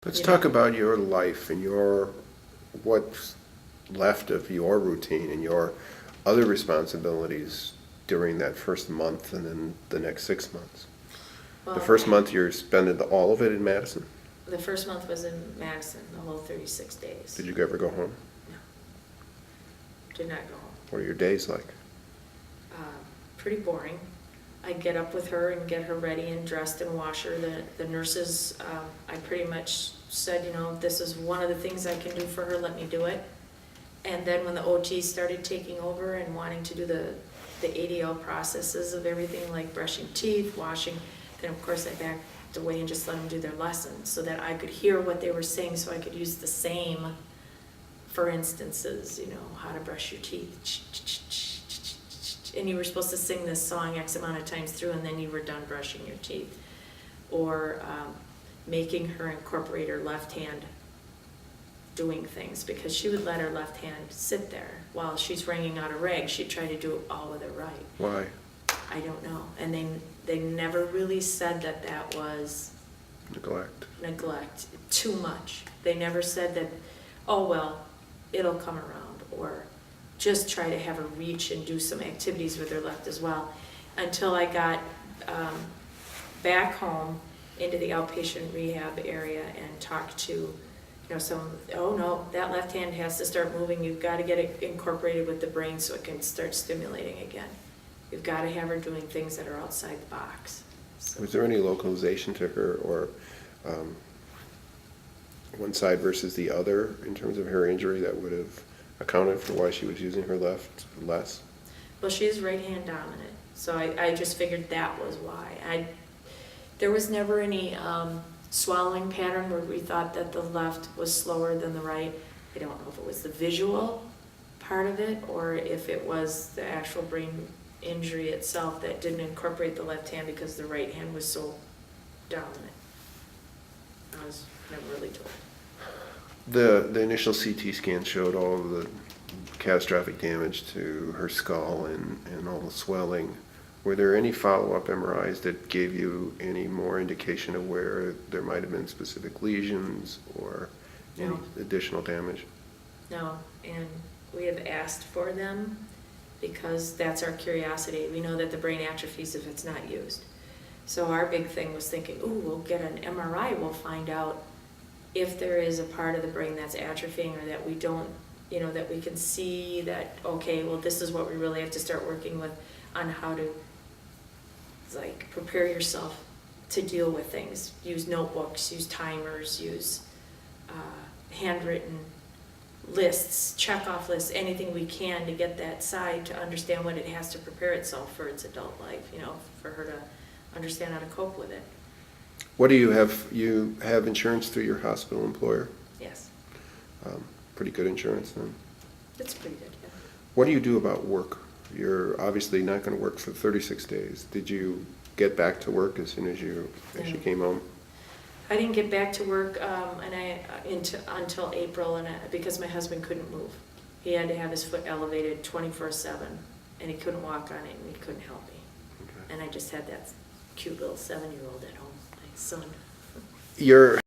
Let's talk about your life and what's left of your routine and your other responsibilities during that first month and then the next 6 months. Well, The first month you're spending all of it in Madison. the first month was in Madison, the whole 36 days. Did you ever go home? No. Did not go home. What are your days like? Pretty boring. I'd get up with her and get her ready and dressed and wash her. The nurses, I pretty much said, this is one of the things I can do for her, let me do it. And then when the OT started taking over and wanting to do the ADL processes of everything like brushing teeth, washing, then of course I backed away and just let them do their lessons so that I could hear what they were saying so I could use the same for instances, how to brush your teeth. And you were supposed to sing this song X amount of times through and then you were done brushing your teeth. Or making her incorporate her left hand doing things because she would let her left hand sit there while she's wringing out a rag. She'd try to do it all with it right. Why? I don't know. And they never really said that was Neglect. too much. They never said that, oh well, it'll come around, or just try to have her reach and do some activities with her left as well. Until I got back home into the outpatient rehab area and talked to oh no, that left hand has to start moving. You've got to get it incorporated with the brain so it can start stimulating again. You've got to have her doing things that are outside the box. So. Was there any localization to her or one side versus the other in terms of her injury that would have accounted for why she was using her left less? Well, she is right hand dominant, so I just figured that was why. There was never any swallowing pattern where we thought that the left was slower than the right. I don't know if it was the visual part of it or if it was the actual brain injury itself that didn't incorporate the left hand because the right hand was so dominant. I was never really told. The initial CT scan showed all of the catastrophic damage to her skull and all the swelling. Were there any follow-up MRIs that gave you any more indication of where there might have been specific lesions or any additional damage? No, and we have asked for them because that's our curiosity. We know that the brain atrophies if it's not used. So our big thing was thinking, we'll get an MRI, we'll find out if there is a part of the brain that's atrophying or that we don't, that we can see that, okay, well, this is what we really have to start working with on how to prepare yourself to deal with things. Use notebooks, use timers, use handwritten lists, check-off lists, anything we can to get that side to understand what it has to prepare itself for its adult life, for her to understand how to cope with it. What do you have? You have insurance through your hospital employer? Yes. Pretty good insurance then? It's pretty good, yeah. What do you do about work? You're obviously not going to work for 36 days. Did you get back to work as soon as you came home? I didn't get back to work until April, because my husband couldn't move. He had to have his foot elevated 24/7, and he couldn't walk on it, and he couldn't help me. Okay. And I just had that cute little 7-year-old at home, my son. Your